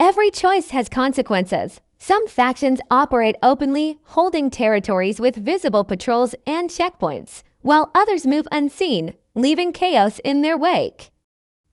Every choice has consequences. Some factions operate openly, holding territories with visible patrols and checkpoints, while others move unseen, leaving chaos in their wake.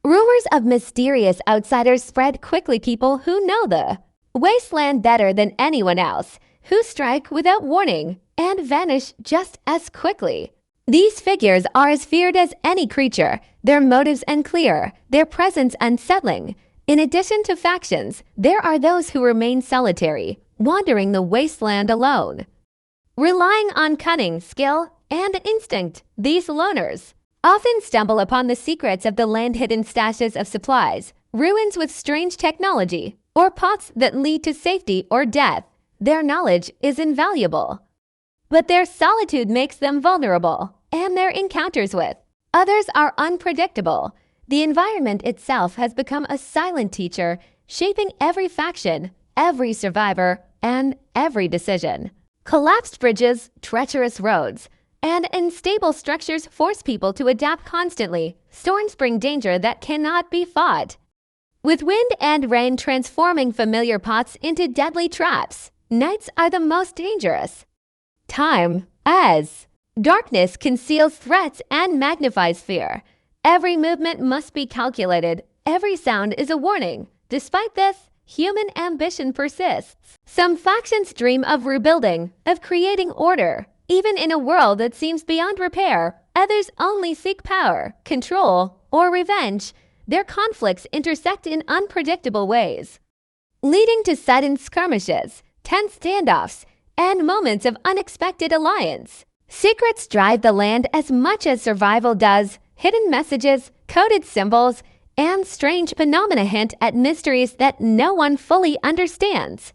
Rumors of mysterious outsiders spread quickly. People who know the Wasteland better than anyone else, who strike without warning and vanish just as quickly. These figures are as feared as any creature, their motives unclear, their presence unsettling. In addition to factions, there are those who remain solitary, wandering the wasteland alone. Relying on cunning, skill, and instinct, these loners often stumble upon the secrets of the land-hidden stashes of supplies, ruins with strange technology, or paths that lead to safety or death. Their knowledge is invaluable. But their solitude makes them vulnerable, and their encounters with others are unpredictable. The environment itself has become a silent teacher, shaping every faction, every survivor, and every decision. Collapsed bridges, treacherous roads, and unstable structures force people to adapt constantly. Storms bring danger that cannot be fought, with wind and rain transforming familiar paths into deadly traps. Nights are the most dangerous time, as darkness conceals threats and magnifies fear. Every movement must be calculated. Every sound is a warning. Despite this, human ambition persists. Some factions dream of rebuilding, of creating order. Even in a world that seems beyond repair, others only seek power, control, or revenge. Their conflicts intersect in unpredictable ways, leading to sudden skirmishes, tense standoffs, and moments of unexpected alliance. Secrets drive the land as much as survival does. Hidden messages, coded symbols, and strange phenomena hint at mysteries that no one fully understands.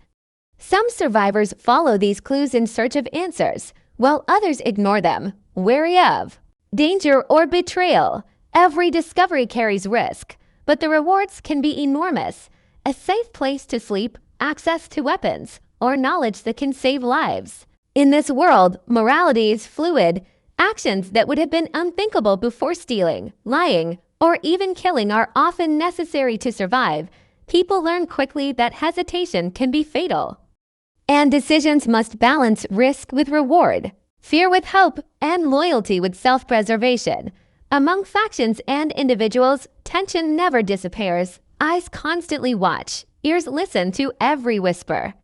Some survivors follow these clues in search of answers, while others ignore them, wary of danger or betrayal. Every discovery carries risk, but the rewards can be enormous. A safe place to sleep, access to weapons, or knowledge that can save lives. In this world, morality is fluid. Actions that would have been unthinkable before stealing, lying, or even killing are often necessary to survive. People learn quickly that hesitation can be fatal, and decisions must balance risk with reward, fear with hope, and loyalty with self-preservation. Among factions and individuals, tension never disappears. Eyes constantly watch, ears listen to every whisper,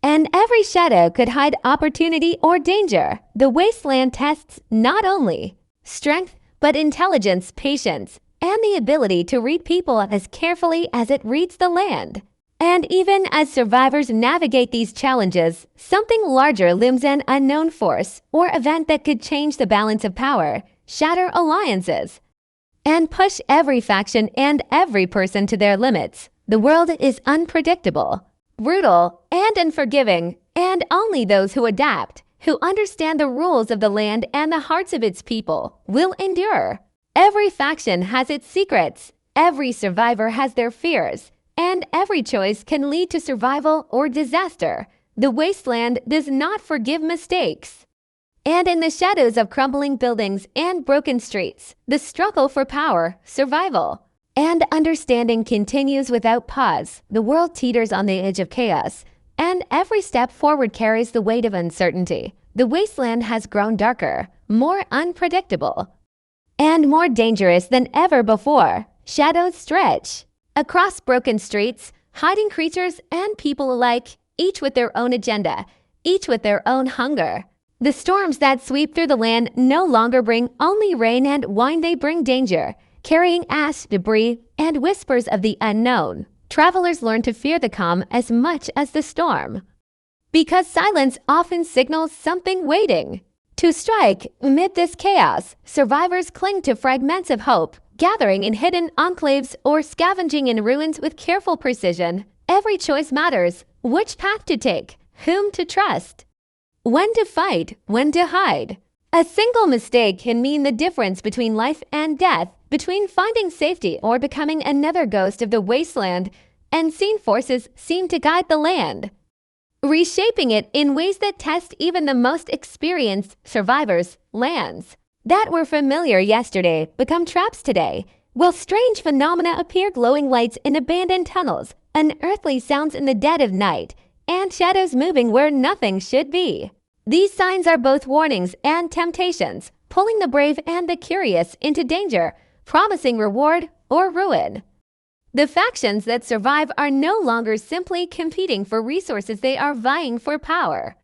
and every shadow could hide opportunity or danger. The Wasteland tests not only strength, but intelligence, patience, and the ability to read people as carefully as it reads the land. And even as survivors navigate these challenges, something larger looms, an unknown force or event that could change the balance of power, shatter alliances, and push every faction and every person to their limits. The world is unpredictable, brutal, and unforgiving, and only those who adapt, who understand the rules of the land and the hearts of its people, will endure. Every faction has its secrets, every survivor has their fears, and every choice can lead to survival or disaster. The Wasteland does not forgive mistakes. And in the shadows of crumbling buildings and broken streets, the struggle for power, survival, and understanding continues without pause. The world teeters on the edge of chaos, and every step forward carries the weight of uncertainty. The Wasteland has grown darker, more unpredictable, and more dangerous than ever before. Shadows stretch across broken streets, hiding creatures and people alike, each with their own agenda, each with their own hunger. The storms that sweep through the land no longer bring only rain and wine, they bring danger, carrying ash, debris, and whispers of the unknown. Travelers learn to fear the calm as much as the storm, because silence often signals something waiting to strike. Amid this chaos, survivors cling to fragments of hope, gathering in hidden enclaves or scavenging in ruins with careful precision. Every choice matters: which path to take, whom to trust, when to fight, when to hide. A single mistake can mean the difference between life and death, between finding safety or becoming another ghost of the Wasteland. Unseen forces seem to guide the land, reshaping it in ways that test even the most experienced survivors. Lands that were familiar yesterday become traps today, while strange phenomena appear: glowing lights in abandoned tunnels, unearthly sounds in the dead of night, and shadows moving where nothing should be. These signs are both warnings and temptations, pulling the brave and the curious into danger, promising reward or ruin. The factions that survive are no longer simply competing for resources, they are vying for power,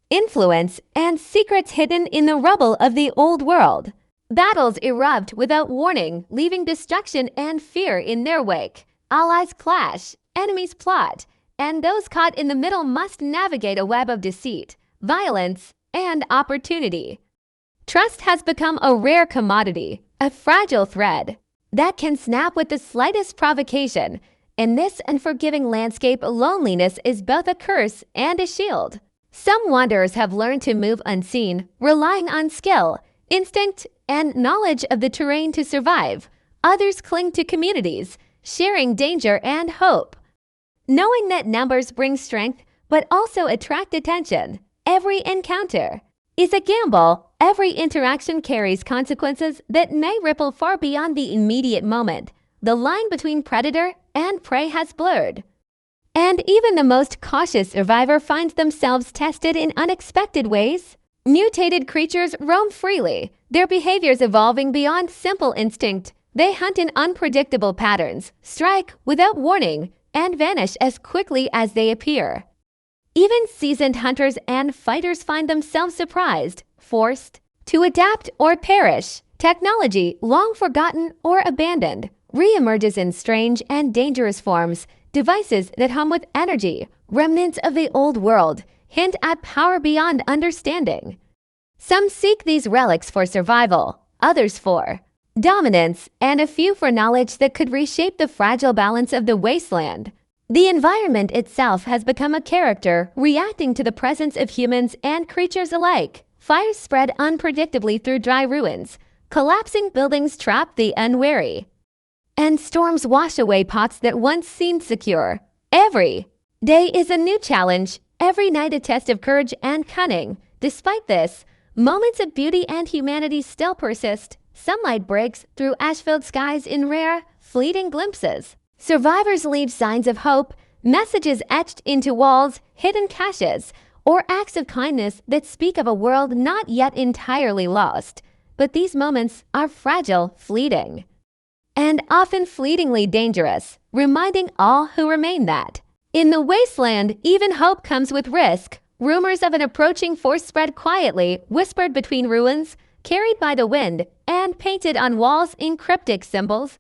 influence, and secrets hidden in the rubble of the old world. Battles erupt without warning, leaving destruction and fear in their wake. Allies clash, enemies plot, and those caught in the middle must navigate a web of deceit, violence, and opportunity. Trust has become a rare commodity, a fragile thread that can snap with the slightest provocation. In this unforgiving landscape, loneliness is both a curse and a shield. Some wanderers have learned to move unseen, relying on skill, instinct, and knowledge of the terrain to survive. Others cling to communities, sharing danger and hope, knowing that numbers bring strength but also attract attention. Every encounter is a gamble. Every interaction carries consequences that may ripple far beyond the immediate moment. The line between predator and prey has blurred, and even the most cautious survivor finds themselves tested in unexpected ways. Mutated creatures roam freely, their behaviors evolving beyond simple instinct. They hunt in unpredictable patterns, strike without warning, and vanish as quickly as they appear. Even seasoned hunters and fighters find themselves surprised, forced to adapt or perish. Technology, long forgotten or abandoned, reemerges in strange and dangerous forms. Devices that hum with energy, remnants of the old world, hint at power beyond understanding. Some seek these relics for survival, others for dominance, and a few for knowledge that could reshape the fragile balance of the wasteland. The environment itself has become a character, reacting to the presence of humans and creatures alike. Fires spread unpredictably through dry ruins, collapsing buildings trap the unwary, and storms wash away pots that once seemed secure. Every day is a new challenge, every night a test of courage and cunning. Despite this, moments of beauty and humanity still persist. Sunlight breaks through ash-filled skies in rare, fleeting glimpses. Survivors leave signs of hope, messages etched into walls, hidden caches, or acts of kindness that speak of a world not yet entirely lost. But these moments are fragile, fleeting, and often fleetingly dangerous, reminding all who remain that in the wasteland, even hope comes with risk. Rumors of an approaching force spread quietly, whispered between ruins, carried by the wind, and painted on walls in cryptic symbols.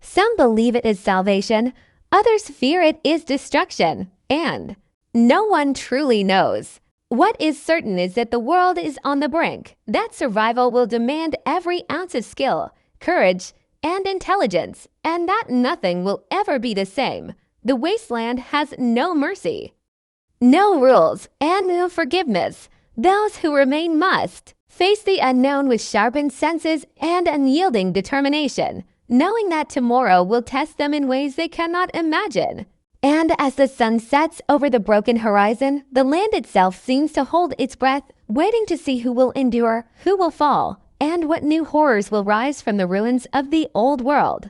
Some believe it is salvation, others fear it is destruction, and no one truly knows. What is certain is that the world is on the brink, that survival will demand every ounce of skill, courage, and intelligence, and that nothing will ever be the same. The wasteland has no mercy, no rules, and no forgiveness. Those who remain must face the unknown with sharpened senses and unyielding determination, knowing that tomorrow will test them in ways they cannot imagine. And as the sun sets over the broken horizon, the land itself seems to hold its breath, waiting to see who will endure, who will fall, and what new horrors will rise from the ruins of the old world.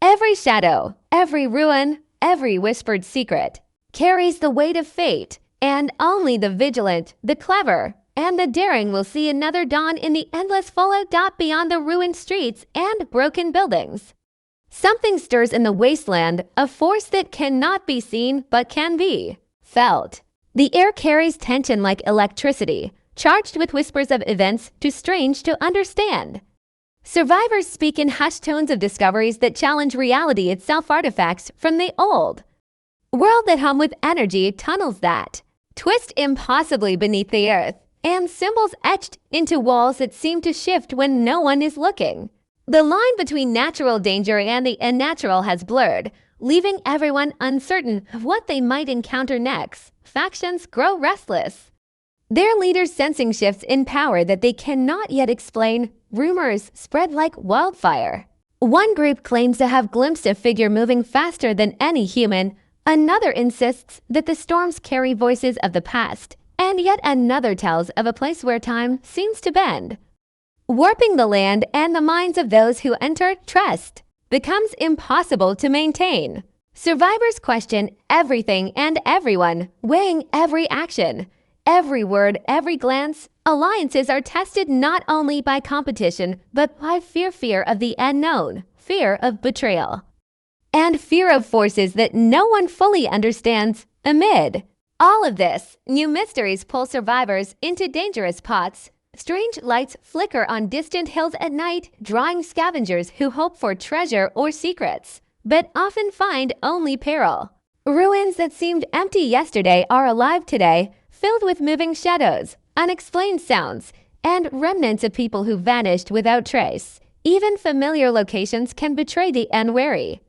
Every shadow, every ruin, every whispered secret carries the weight of fate, and only the vigilant, the clever, and the daring will see another dawn in the endless fallout beyond the ruined streets and broken buildings. Something stirs in the wasteland, a force that cannot be seen but can be felt. The air carries tension like electricity, charged with whispers of events too strange to understand. Survivors speak in hushed tones of discoveries that challenge reality itself, artifacts from the old world that hum with energy, tunnels that twist impossibly beneath the earth, and symbols etched into walls that seem to shift when no one is looking. The line between natural danger and the unnatural has blurred, leaving everyone uncertain of what they might encounter next. Factions grow restless, their leaders sensing shifts in power that they cannot yet explain. Rumors spread like wildfire. One group claims to have glimpsed a figure moving faster than any human. Another insists that the storms carry voices of the past, and yet another tells of a place where time seems to bend, warping the land and the minds of those who enter. Trust becomes impossible to maintain. Survivors question everything and everyone, weighing every action. Every word, every glance. Alliances are tested not only by competition, but by fear of the unknown, fear of betrayal, and fear of forces that no one fully understands. Amid all of this, new mysteries pull survivors into dangerous pots. Strange lights flicker on distant hills at night, drawing scavengers who hope for treasure or secrets, but often find only peril. Ruins that seemed empty yesterday are alive today, filled with moving shadows, unexplained sounds, and remnants of people who vanished without trace. Even familiar locations can betray the unwary,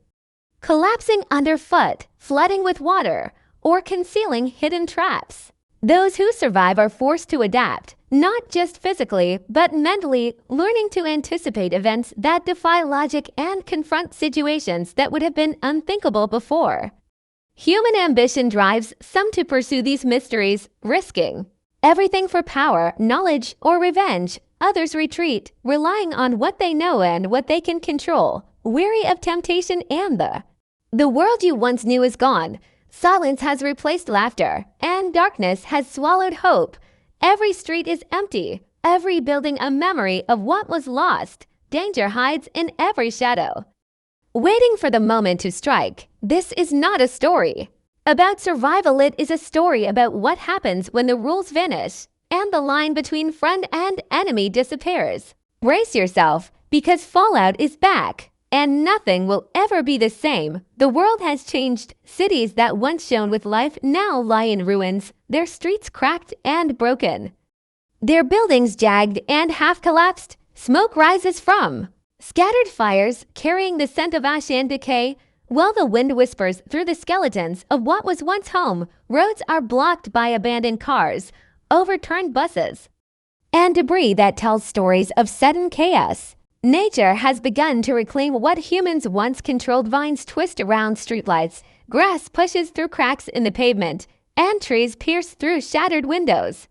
collapsing underfoot, flooding with water, or concealing hidden traps. Those who survive are forced to adapt, not just physically, but mentally, learning to anticipate events that defy logic and confront situations that would have been unthinkable before. Human ambition drives some to pursue these mysteries, risking everything for power, knowledge, or revenge. Others retreat, relying on what they know and what they can control, weary of temptation and the world you once knew is gone. Silence has replaced laughter, and darkness has swallowed hope. Every street is empty, every building a memory of what was lost. Danger hides in every shadow, waiting for the moment to strike. This is not a story about survival. It is a story about what happens when the rules vanish and the line between friend and enemy disappears. Brace yourself, because Fallout is back, and nothing will ever be the same. The world has changed. Cities that once shone with life now lie in ruins, their streets cracked and broken, their buildings jagged and half-collapsed. Smoke rises from scattered fires, carrying the scent of ash and decay, while the wind whispers through the skeletons of what was once home. Roads are blocked by abandoned cars, overturned buses, and debris that tells stories of sudden chaos. Nature has begun to reclaim what humans once controlled. Vines twist around streetlights, grass pushes through cracks in the pavement, and trees pierce through shattered windows.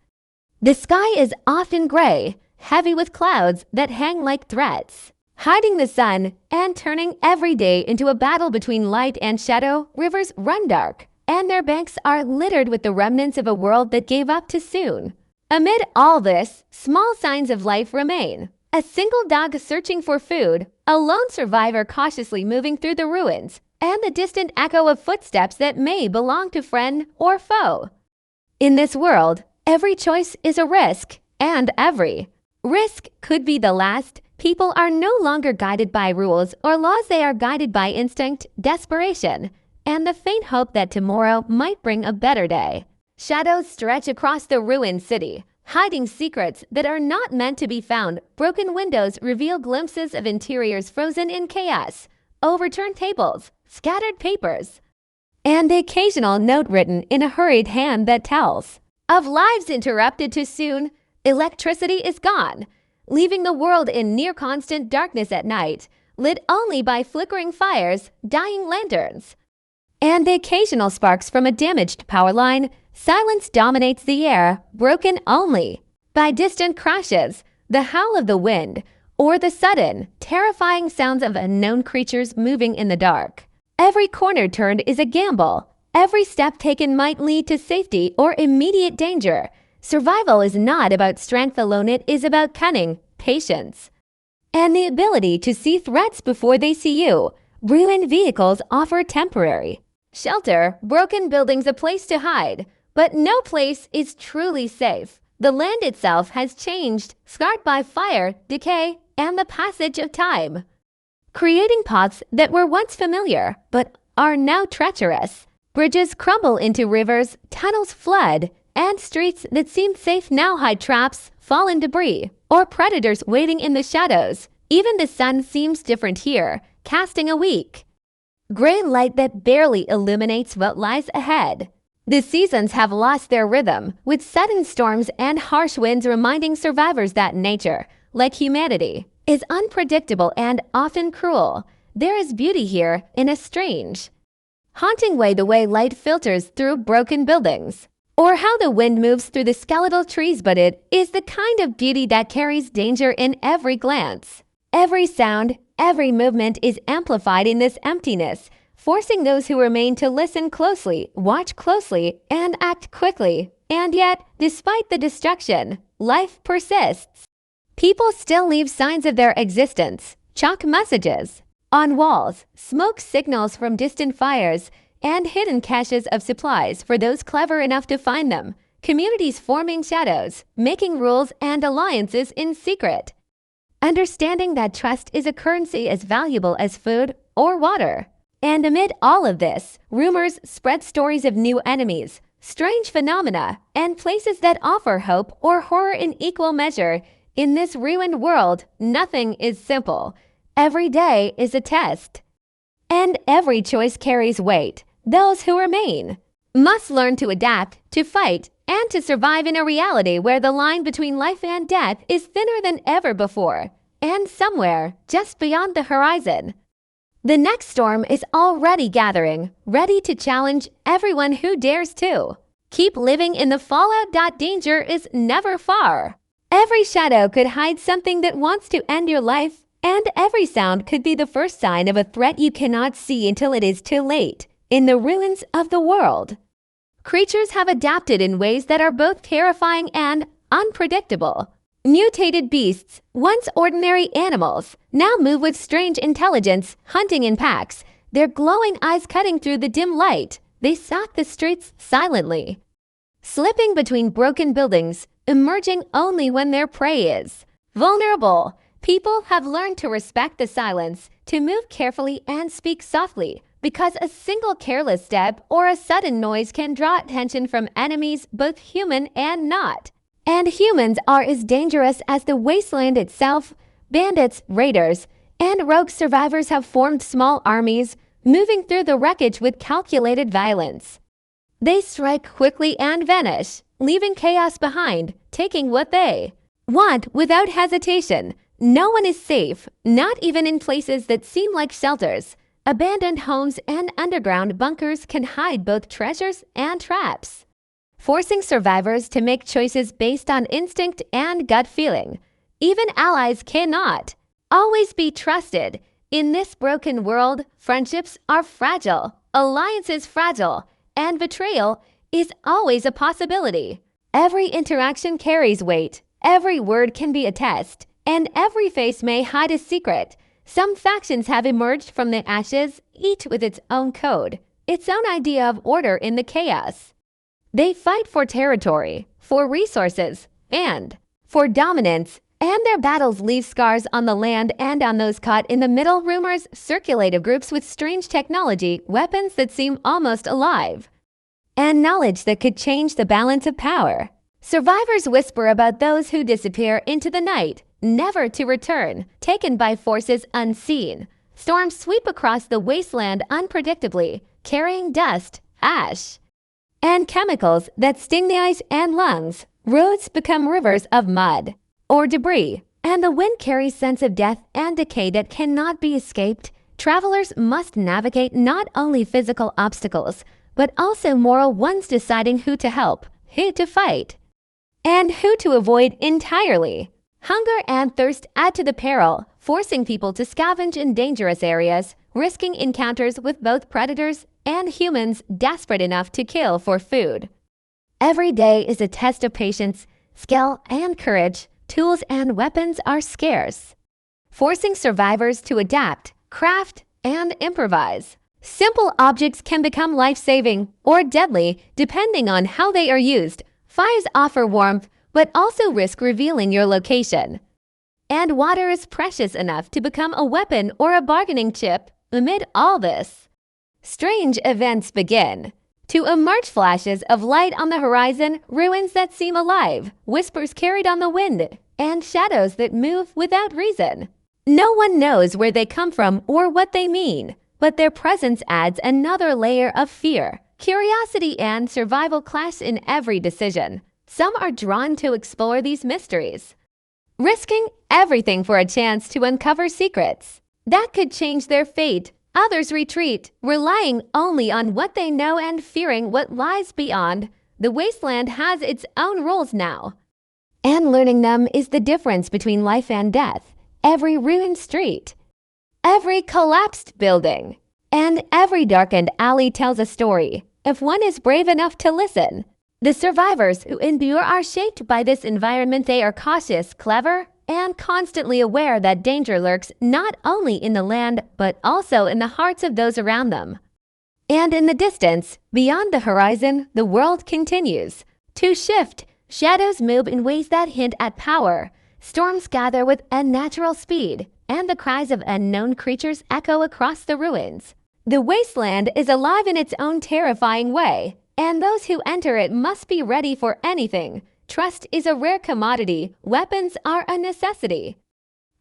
The sky is often gray, heavy with clouds that hang like threats, hiding the sun and turning every day into a battle between light and shadow. Rivers run dark, and their banks are littered with the remnants of a world that gave up too soon. Amid all this, small signs of life remain. A single dog searching for food, a lone survivor cautiously moving through the ruins, and the distant echo of footsteps that may belong to friend or foe. In this world, every choice is a risk, and every risk could be the last. People are no longer guided by rules or laws. They are guided by instinct, desperation, and the faint hope that tomorrow might bring a better day. Shadows stretch across the ruined city, hiding secrets that are not meant to be found. Broken windows reveal glimpses of interiors frozen in chaos, overturned tables, scattered papers, and the occasional note written in a hurried hand that tells of lives interrupted too soon. Electricity is gone, leaving the world in near constant darkness at night, lit only by flickering fires, dying lanterns, and the occasional sparks from a damaged power line. Silence dominates the air, broken only by distant crashes, the howl of the wind, or the sudden, terrifying sounds of unknown creatures moving in the dark. Every corner turned is a gamble. Every step taken might lead to safety or immediate danger. Survival is not about strength alone. It is about cunning, patience, and the ability to see threats before they see you. Ruined vehicles offer temporary shelter, broken buildings a place to hide, but no place is truly safe. The land itself has changed, scarred by fire, decay, and the passage of time, creating paths that were once familiar but are now treacherous. Bridges crumble into rivers, tunnels flood, and streets that seemed safe now hide traps, fallen debris, or predators waiting in the shadows. Even the sun seems different here, casting a weak gray light that barely illuminates what lies ahead. The seasons have lost their rhythm, with sudden storms and harsh winds reminding survivors that nature, like humanity, is unpredictable and often cruel. There is beauty here in a strange, haunting way. The way light filters through broken buildings, or how the wind moves through the skeletal trees, but it is the kind of beauty that carries danger in every glance. Every sound, Every movement is amplified in this emptiness, forcing those who remain to listen closely, watch closely, and act quickly. And yet, despite the destruction, life persists. People still leave signs of their existence, chalk messages on walls, smoke signals from distant fires, and hidden caches of supplies for those clever enough to find them. Communities forming shadows, making rules and alliances in secret. Understanding that trust is a currency as valuable as food or water. And amid all of this, rumors spread stories of new enemies, strange phenomena, and places that offer hope or horror in equal measure. In this ruined world, nothing is simple. Every day is a test. And every choice carries weight. Those who remain must learn to adapt, to fight, and to survive in a reality where the line between life and death is thinner than ever before. And somewhere, just beyond the horizon, the next storm is already gathering, ready to challenge everyone who dares to. Keep living in the fallout. Danger is never far. Every shadow could hide something that wants to end your life, and every sound could be the first sign of a threat you cannot see until it is too late. In the ruins of the world, creatures have adapted in ways that are both terrifying and unpredictable. Mutated beasts, once ordinary animals, now move with strange intelligence, hunting in packs, their glowing eyes cutting through the dim light. They stalk the streets silently, slipping between broken buildings, emerging only when their prey is vulnerable. People have learned to respect the silence, to move carefully and speak softly, because a single careless step or a sudden noise can draw attention from enemies, both human and not. And humans are as dangerous as the wasteland itself. Bandits, raiders, and rogue survivors have formed small armies, moving through the wreckage with calculated violence. They strike quickly and vanish, leaving chaos behind, taking what they want without hesitation. No one is safe, not even in places that seem like shelters. Abandoned homes and underground bunkers can hide both treasures and traps, forcing survivors to make choices based on instinct and gut feeling. Even allies cannot always be trusted. In this broken world, friendships are fragile, alliances fragile, and betrayal is always a possibility. Every interaction carries weight, every word can be a test, and every face may hide a secret. Some factions have emerged from the ashes, each with its own code, its own idea of order in the chaos. They fight for territory, for resources, and for dominance, and their battles leave scars on the land and on those caught in the middle. Rumors circulate of groups with strange technology, weapons that seem almost alive, and knowledge that could change the balance of power. Survivors whisper about those who disappear into the night, never to return, taken by forces unseen. Storms sweep across the wasteland unpredictably, carrying dust, ash, and chemicals that sting the eyes and lungs. Roads become rivers of mud or debris, and the wind carries scents of death and decay that cannot be escaped. Travelers must navigate not only physical obstacles, but also moral ones, deciding who to help, who to fight, and who to avoid entirely. Hunger and thirst add to the peril, forcing people to scavenge in dangerous areas, risking encounters with both predators and humans desperate enough to kill for food. Every day is a test of patience, skill, and courage. Tools and weapons are scarce, forcing survivors to adapt, craft, and improvise. Simple objects can become life-saving or deadly depending on how they are used. Fires offer warmth, but also risk revealing your location. And water is precious enough to become a weapon or a bargaining chip. Amid all this, strange events begin to emerge. Flashes of light on the horizon, ruins that seem alive, whispers carried on the wind, and shadows that move without reason. No one knows where they come from or what they mean, but their presence adds another layer of fear. Curiosity and survival clash in every decision. Some are drawn to explore these mysteries, risking everything for a chance to uncover secrets that could change their fate. Others retreat, relying only on what they know and fearing what lies beyond. The wasteland has its own rules now, and learning them is the difference between life and death. Every ruined street, Every collapsed building and every darkened alley tells a story, if one is brave enough to listen. The survivors who endure are shaped by this environment. They are cautious, clever, and constantly aware that danger lurks not only in the land but also in the hearts of those around them. And in the distance, beyond the horizon, the world continues to shift. Shadows move in ways that hint at power. Storms gather with unnatural speed, and the cries of unknown creatures echo across the ruins. The wasteland is alive in its own terrifying way, and those who enter it must be ready for anything. Trust is a rare commodity, weapons are a necessity.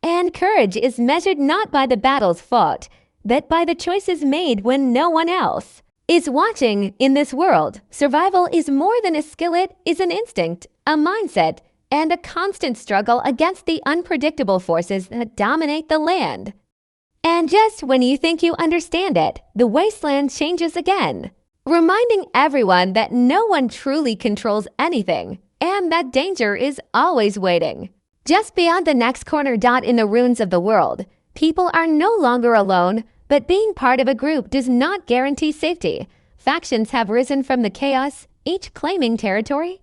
And courage is measured not by the battles fought, but by the choices made when no one else is watching. In this world, survival is more than a skill, it is an instinct, a mindset, and a constant struggle against the unpredictable forces that dominate the land. And just when you think you understand it, the wasteland changes again, reminding everyone that no one truly controls anything, and that danger is always waiting. Just beyond the next corner. In the ruins of the world, people are no longer alone, but being part of a group does not guarantee safety. Factions have risen from the chaos, each claiming territory,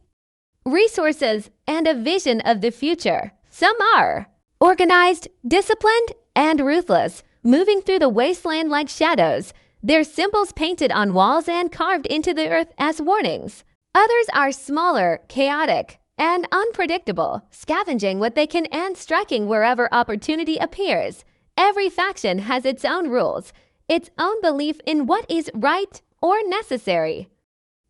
resources, and a vision of the future. Some are organized, disciplined, and ruthless, moving through the wasteland like shadows, their symbols painted on walls and carved into the earth as warnings. Others are smaller, chaotic, and unpredictable, scavenging what they can and striking wherever opportunity appears. Every faction has its own rules, its own belief in what is right or necessary.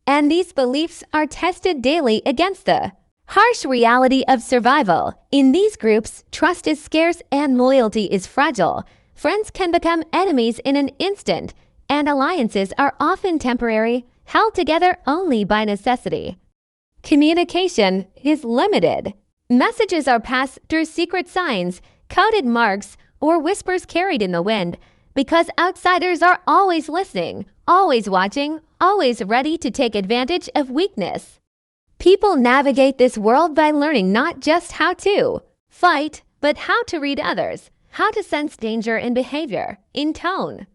And these beliefs are tested daily against the harsh reality of survival. In these groups, trust is scarce and loyalty is fragile. Friends can become enemies in an instant, and alliances are often temporary, held together only by necessity. Communication is limited. Messages are passed through secret signs, coded marks, or whispers carried in the wind, because outsiders are always listening, always watching, always ready to take advantage of weakness. People navigate this world by learning not just how to fight, but how to read others, how to sense danger in behavior, in tone,